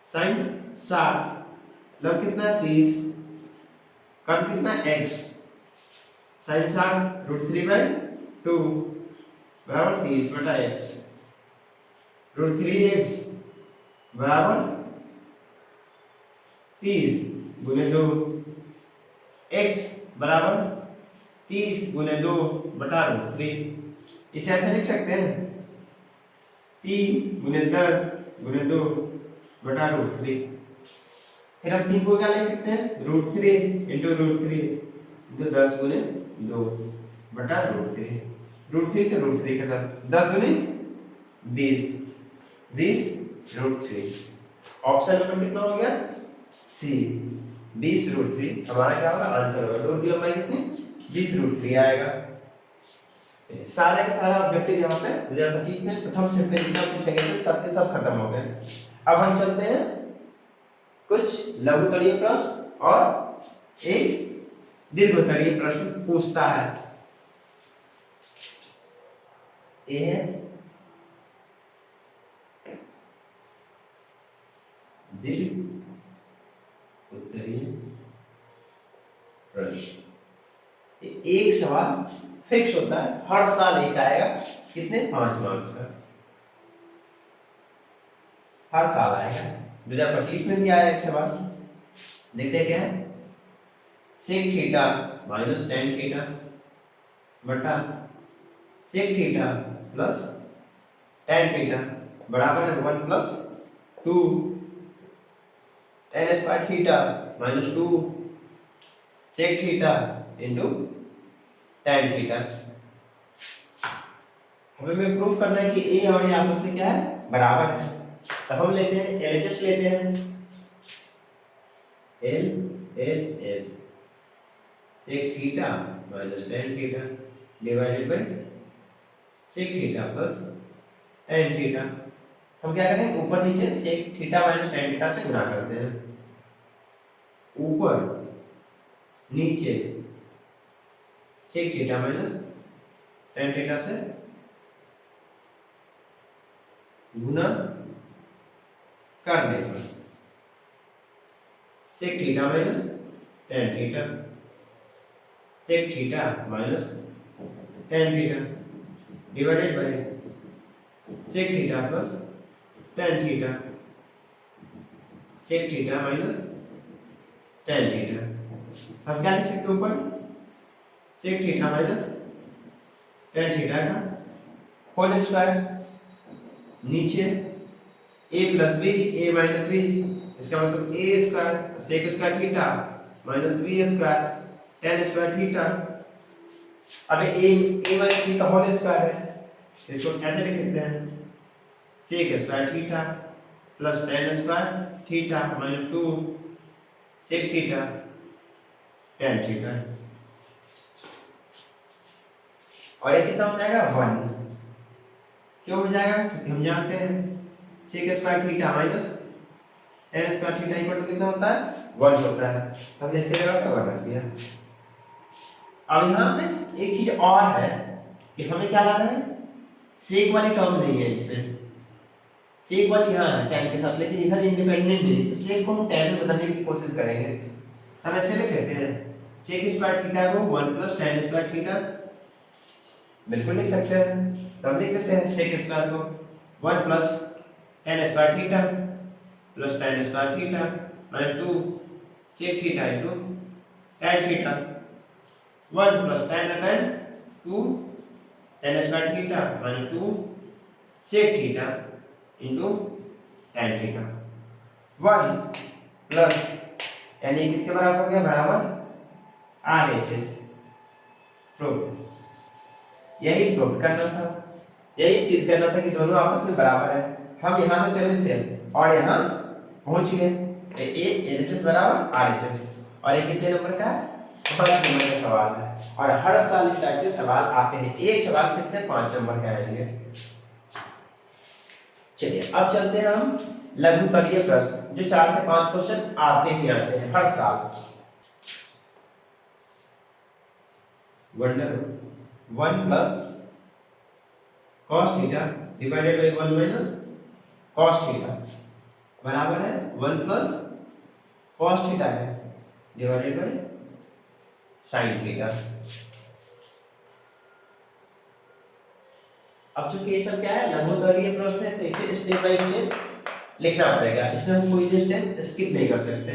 साइन 60, लंब कितना है 30, कर्ल कितना है x, साइन 60 √3/2 बराबर 30 बटा x, √3x बराबर 30 गुने 2, x बराबर 30 गुने 2 बटा √3। इसे ऐसे लिख सकते हैं 3 गुने 10 गुने 2 बटा √3। फिर हम 3 को क्या लिख सकते हैं, √3 इंटू √3 इंटू 10 गुने 2 बटा √3। √3 से √3 कटा, 10 दुनी 20, 20 √3। ऑप्शन नंबर कितना हो गया, सी 20 √3 हमारा क्या होगा आंसर होगा। डोर की लंबाई कितनी 20 √3 आएगा। सारे का सारा ऑब्जेक्टिव यहाँ पे 2025 में प्रथम सेट में जितना पूछेंगे तो सब के सब खत्म हो गए। अब हम चलते हैं कुछ लघुतरीय प्रश्न और एक दीर्घोत्तरीय प्रश्न पूछता है। ये है दीर्घोत्तरीय प्रश्न। एक सवाल फिक्स होता है, हर साल एक आएगा, कितने 5 मार्क्स का हर साल आएगा। 2025 में भी आया एक सवाल, देखते हैं क्या है, sec theta minus tan theta बटा sec theta plus tan theta बराबर है 1 plus 2 tan square theta minus 2 sec theta into tan theta. हमें प्रूफ करना है कि ए और ए आपस में क्या है, बराबर है। तो हम लेते हैं एलएचएस लेते हैं, LHS sec theta minus tan theta divided by sec theta plus tan theta. हम क्या करते हैं, ऊपर नीचे sec theta minus tan theta से गुणा करते हैं, ऊपर नीचे sec theta minus tan theta से गुना करने पर sec theta minus tan theta sec theta minus tan theta divided by sec theta plus tan theta sec theta minus tan theta. हम क्या लिख सकते हैं, ऊपर sec theta minus tan theta का होल स्क्वायर, नीचे a plus b a minus b, इसका मतलब a square sec square theta minus b square tan square theta. अब a माइनस बी का होल स्क्वायर है, इसको ऐसे लिख सकते हैं sec square theta plus tan square theta minus 2 sec theta tan theta. और ये कितना हो जाएगा 1। क्यों हो जाएगा, क्योंकि हम जानते हैं sec square theta minus tan square theta equal to कितना होता है 1 होता है। तो हमने इसके जगह पे 1 रख दिया। अब यहाँ पे एक चीज और है कि हमें क्या लाना है, सेक वाली टर्म नहीं है इसमें, सेक वाली यहाँ है टेन के साथ, लेकिन इधर इंडिपेंडेंट नहीं, तो सेक को हम टेन में बदलने की कोशिश करेंगे। हम ऐसे लिख लेते हैं सेक स्क्वायर थीटा को 1 प्लस टेन स्क्वायर थीटा, बिल्कुल लिख सकते हैं। तो हम लिख देते हैं सेक स्क्वायर को 1 plus tan square theta plus tan square theta minus 2 sec theta into tan theta 1 plus tan tan 2 tan square theta minus 2 sec theta into tan theta 1 plus यानी किसके बराबर हो गया, बराबर RHS प्रूफ। यही proof करना था, यही सिद्ध करना था कि दोनों आपस में बराबर है। हम यहाँ से चले थे और यहाँ पहुंच गए, LHS बराबर RHS। और ये कितने नंबर का है, 5 नंबर का सवाल है। और हर साल इस टाइप के सवाल आते हैं, एक सवाल फिर से 5 नंबर के आएंगे। चलिए अब चलते हैं हम लघुतरीय प्रश्न, जो 4 से 5 क्वेश्चन आते ही आते हैं हर साल। 1 plus cos theta divided by 1 minus cos theta बराबर है 1 प्लस कॉस थीटा है डिवाइडेड बाई साइन थीटा। अब चूंकि ये सब क्या है लघुत्तरीय प्रश्न है तो इसे स्टेप बाय स्टेप लिखना पड़ेगा, इसमें हम कोई भी स्टेप स्किप नहीं कर सकते।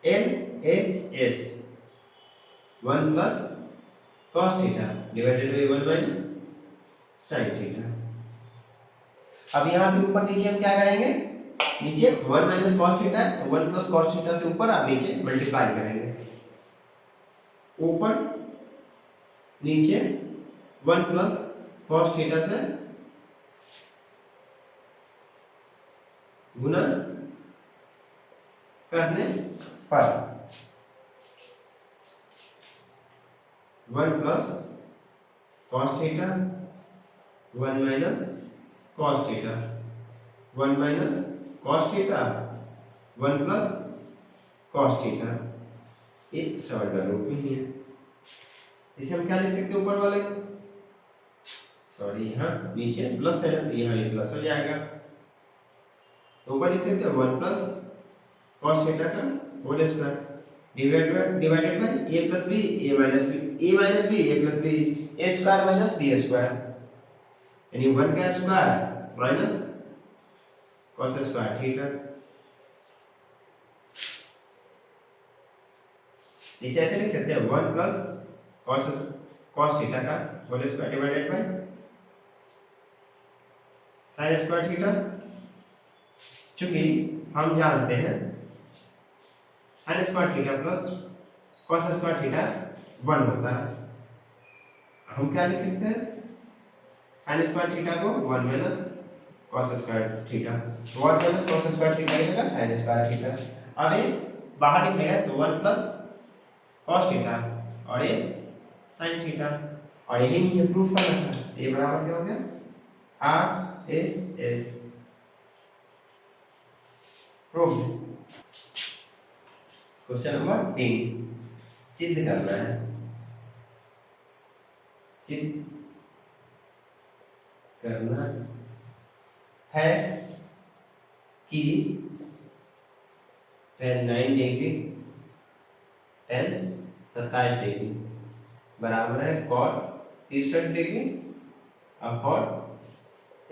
L H S 1 plus cos theta divided by 1 minus sine theta. अब यहाँ पे ऊपर नीचे हम क्या करेंगे, नीचे 1 माइनस कॉस थीटा है तो 1 प्लस कॉस थीटा से ऊपर और नीचे मल्टीप्लाई करेंगे, ऊपर नीचे 1 प्लस कॉस थीटा से गुना करने पर 1 plus cos theta 1 minus cos theta 1 minus cos theta 1 plus cos theta, एक सवाल का रूप में ही है। इसे हम क्या लिख सकते हैं ऊपर वाले, सॉरी यहाँ नीचे प्लस है तो यहाँ भी प्लस हो जाएगा, तो ऊपर लिख सकते हैं 1 प्लस कॉस थीटा का whole square divided by a plus b a minus b a plus b a square minus b square, यानी 1 का square minus cos square theta. इसे ऐसे लिख सकते हैं 1 प्लस कॉस थीटा का whole square divided by sine square theta. चूंकि हम जानते हैं sine square theta plus cos square theta 1 होता है, हम क्या लिख सकते हैं साइन स्क्वायर थीटा को 1 minus cos square theta, 1 minus cos square theta लिखेगा साइन स्क्वायर थीटा। अब ये बाहर निकलेगा तो 1 प्लस कॉस थीटा और ये साइन थीटा, और यही मुझे प्रूफ करना था, ये बराबर क्या हो गया R H S proof. Question number 3 सिद्ध करना है, सिद्ध करना है कि tan 9 डिग्री tan 27 डिग्री बराबर है cot 63 डिग्री और cot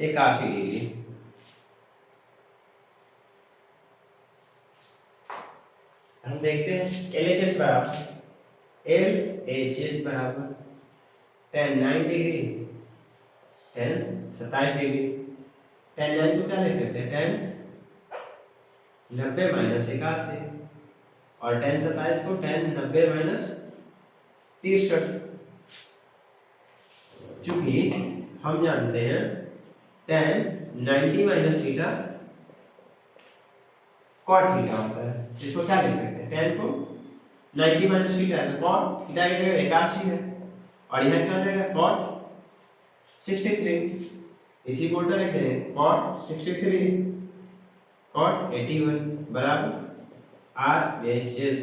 81 डिग्री। हम देखते हैं LHS बराबर tan 9 degree tan 27 degree. tan 9 को क्या लिख सकते हैं tan 90 माइनस 81 और tan 27 को tan 90 माइनस 63। चूंकि हम जानते हैं tan 90 minus theta cot theta होता है, इसको क्या लिख सकते हैं tan को 90 माइनस थीटा है तो cot थीटा की जगह 81 है और यह क्या हो जाएगा cot 63, इसी को उल्टा लिखते हैं cot 63 cot 81 बराबर RHS।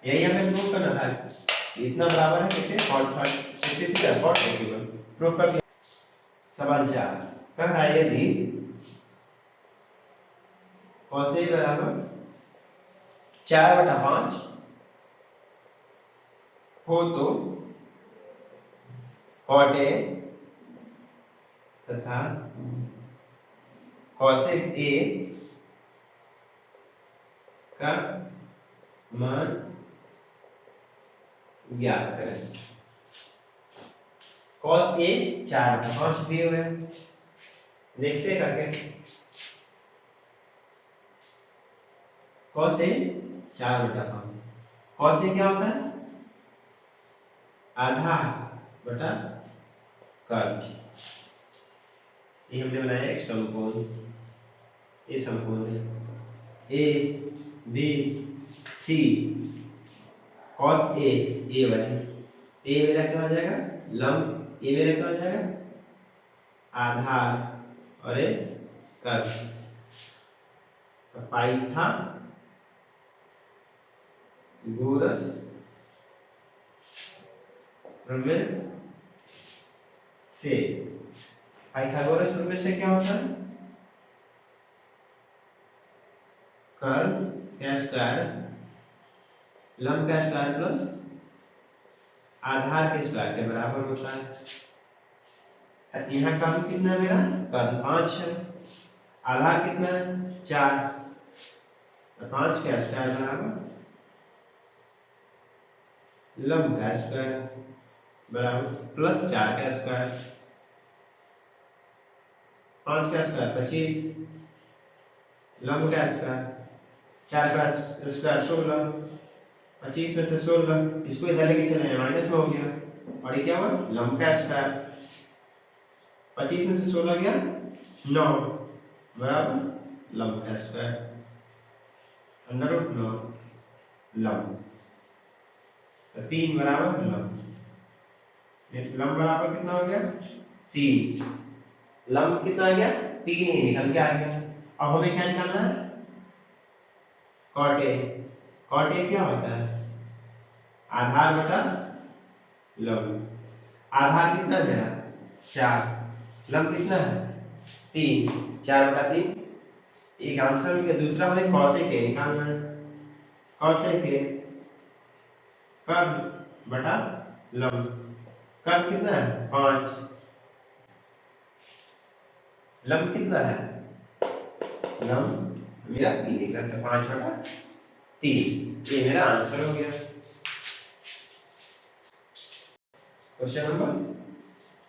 यही हमें प्रूफ करना था, इतना बराबर है कितने cot 63 और cot 81 प्रूफ कर दिया। सवाल 4 कह रहा है यदि cos A बराबर 4/5 हो तो cot A तथा cosec A का मान ज्ञात करें। cos A 4/5 दिए हुए, देखते हैं करके। cos A 4/5, cos A क्या होता है आधा बटा कर्व, ये हमने बनाया एक समकोण, ये समकोण है A B C cos A A वाली ए मेरा क्या हो जाएगा लंब, ए मेरा क्या हो जाएगा आधार और ए कर्व, तो पाइथागोरस प्रमेय से। पाइथागोरस प्रमेय से क्या होता है? कर्ल का स्क्वायर लंब का स्क्वायर प्लस आधार के स्क्वायर के बराबर होता है। यहाँ कर्ल कितना है मेरा? कर्ल 5 है। आधार कितना है? 4। 5 का स्क्वायर बराबर लंब का स्क्वायर बराबर प्लस 4 का स्क्वायर। 5 का स्क्वायर 25, लंब का स्क्वायर 4 का स्क्वायर 16, 25 में से 16, इसको इधर लेके चले माइनस में हो गया, और ये क्या हुआ? लंब का स्क्वायर। 25 में से 16 गया 9 बराबर लंब का स्क्वायर √9 लंब। 3 बराबर लंब। लंब बराबर कितना हो गया? 3। लंब कितना आ गया? 3 ही निकल के आ गया। अब हमें क्या निकालना है? Cot A. कॉट ए क्या होता है? आधार बटा लंब। आधार कितना है मेरा? 4। लंब कितना है? 3। 4 बटा 3 एक आंसर हो गया। दूसरा हमें कॉसेक ए निकालना है। कॉसेक ए कर्ल बटा लंब। कर्ल कितना है? 5। लंब कितना है? लंब मेरा 3 निकला था, 5 बटा 3। ये मेरा आंसर हो गया। क्वेश्चन नंबर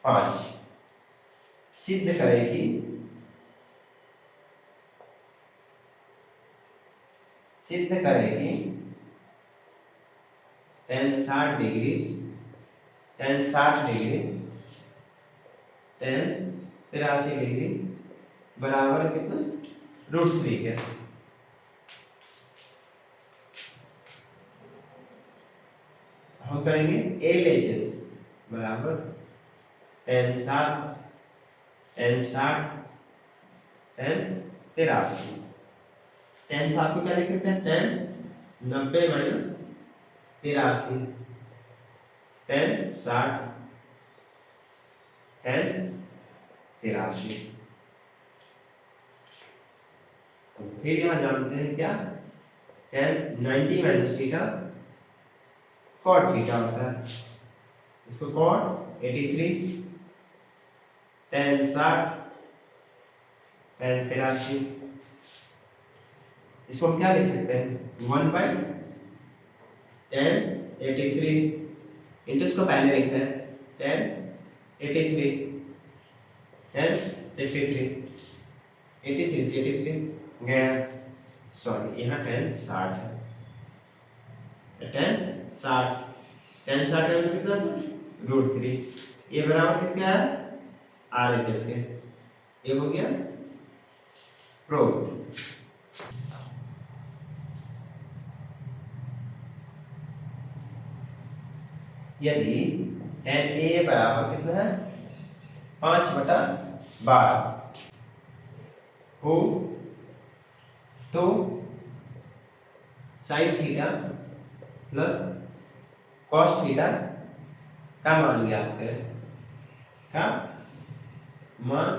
5, सिद्ध करें कि tan 60 डिग्री tan 83 डिग्री बराबर कितना? √3 के। हम करेंगे LHS बराबर tan 60 tan 83। tan 60 को क्या लिख सकते हैं? tan 90 minus 83। tan 60 tan 83। फिर यहाँ जानते हैं क्या? tan 90 minus theta cot theta होता है। इसको cot 83 tan 60 tan 83। इसको हम क्या लिख सकते हैं? 1/tan 83 इंटू इसको पहले लिखते हैं tan 83 tan 63 83 से 83 गया, सॉरी यहाँ tan 60 है। tan 60 tan 60 का कितना? √3। ये बराबर किसका है? RHS के। ये हो गया प्रूव। यदि tan A बराबर कितना है? 5/12 हो तो sin theta plus cos theta का मान ज्ञात करें। का मान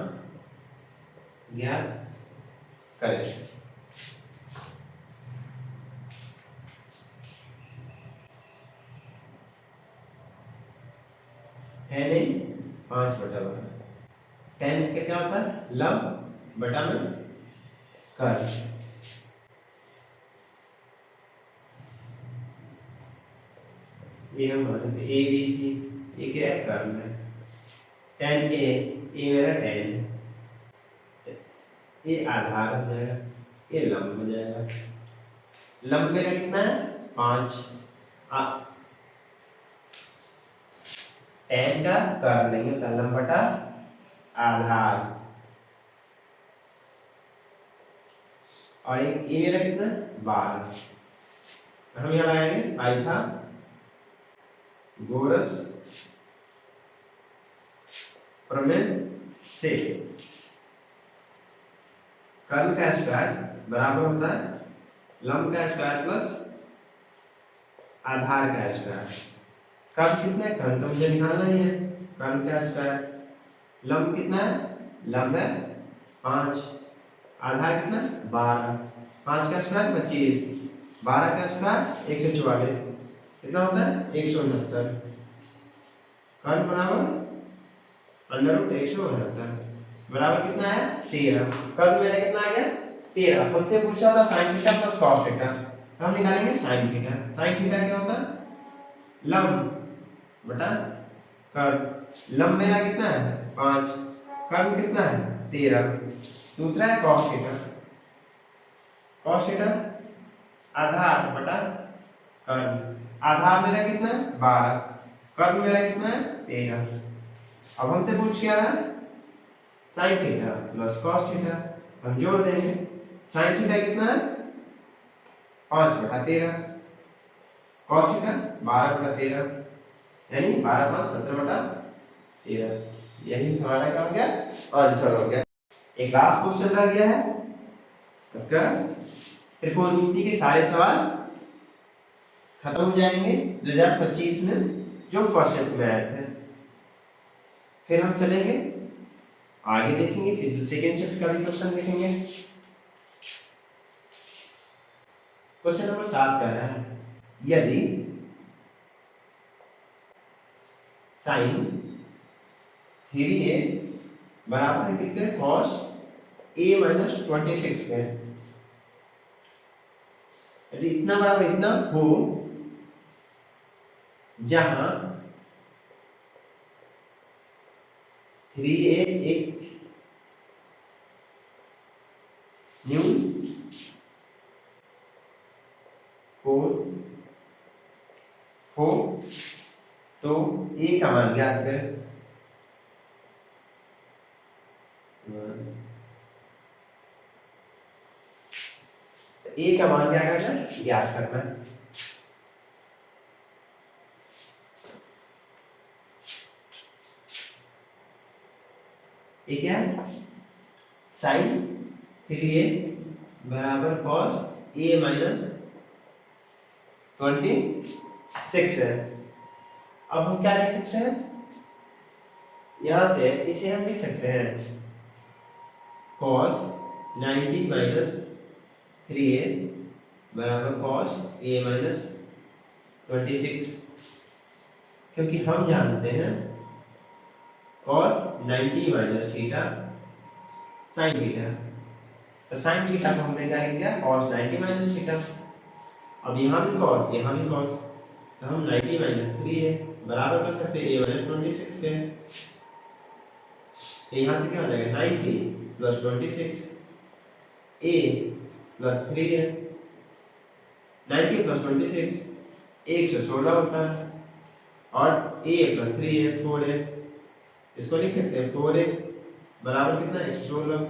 ज्ञात करें। tan A 5/12। tan के क्या होता है? लंब बटा में कर्ल। ये हम मानते ABC, ये क्या है? कर्ल है। tan A, ये मेरा tan है, ये आधार हो जाएगा, ये लंब हो जाएगा। लंब मेरा कितना है? 5। tan का कर्ल नहीं होता, लंब बटा आधार। और एक ये मेरा कितना? 12। हम यहाँ लगाएंगे पाइथागोरस प्रमेय से कर्ल का स्क्वायर बराबर होता है लंब का स्क्वायर प्लस आधार का स्क्वायर। कर्ण कितना है, कर्ण तो मुझे निकालना ही है, कर्ण का स्क्वायर। लंब कितना है, लंब है 5, आधार कितना 12, 5 का स्क्वायर 25, 12 का स्क्वायर 144, कितना होता है 169। कर्ण बराबर √169 बराबर कितना है 13। कर्ण मेरा कितना आ गया 13। हमसे पूछा था sin theta plus cos theta, हम निकालेंगे sin थीटा। sin थीटा क्या होता है, लंब बटा कर्ण। लंब मेरा कितना है 5, कर्ण कितना है 13। दूसरा है cos थीटा, cos थीटा आधार बटा कर्ण। आधार मेरा कितना है 12, कर्ण मेरा कितना है 13। अब हमसे पूछ क्या रहा है sin theta plus cos theta, हम जोड़ देंगे। sin थीटा कितना है 5/13, cos थीटा 12/13, यानी 12 5 17/13। यही हमारा क्या हो गया आंसर हो गया। एक लास्ट क्वेश्चन रह गया है, इसका त्रिकोणमिति के सारे सवाल खत्म हो जाएंगे 2025 में जो फर्स्ट शिफ्ट में आए थे। फिर हम चलेंगे आगे देखेंगे, फिर सेकेंड शिफ्ट का भी क्वेश्चन देखेंगे। क्वेश्चन नंबर 7 कह रहा है यदि sin 3a बराबर है कितने cos a माइनस 26 के, यदि इतना बराबर इतना हो जहां 3a एक न्यू 4 हो तो a का मान ज्ञात करें। a का मान क्या करना है ज्ञात करना है। ये क्या है sin 3a बराबर cos a माइनस 26 है। अब हम क्या लिख सकते हैं, यहां से इसे हम लिख सकते हैं cos 90 माइनस 3a बराबर cos a माइनस 26, क्योंकि हम जानते हैं cos 90 minus theta sin theta, तो sin थीटा को हमने क्या लिख दिया cos 90 माइनस थीटा। अब यहाँ भी cos यहाँ भी cos, तो हम 90 माइनस 3a बराबर कर सकते हैं a माइनस 26 के। तो यहाँ से क्या हो जाएगा 90 plus 26 a plus 3a, 90 plus 26 116 होता है, और a प्लस 3a 4a, इसको लिख सकते हैं 4a बराबर कितना 116,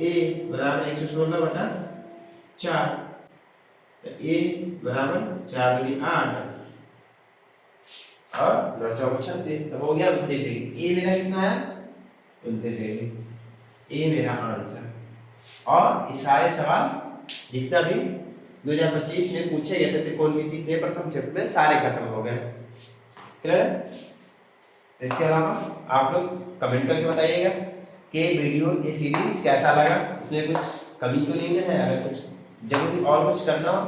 a बराबर 116 बटा 4, तो a बराबर 4 दूनी 8 और 9 चौक 36, तो हो गया 29 डिग्री। a मेरा कितना है 29 डिग्री, a मेरा आंसर। और इस सारे सवाल जितना भी 2025 में पूछे गए थे त्रिकोणमिति से प्रथम शिफ्ट में सारे खत्म हो गए। क्लियर है? इसके अलावा आप लोग कमेंट करके बताइएगा कि वीडियो ये सीरीज कैसा लगा, इसमें कुछ कमी तो नहीं है। अगर कुछ जरूरी और कुछ करना हो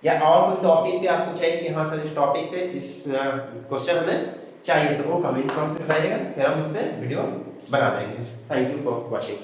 या और कोई टॉपिक पे आपको चाहिए कि हाँ सर इस टॉपिक पे इस क्वेश्चन हमें चाहिए, तो वो कमेंट फॉर्म पे बताइएगा, फिर हम उस पर वीडियो बना देंगे। Thank you for watching.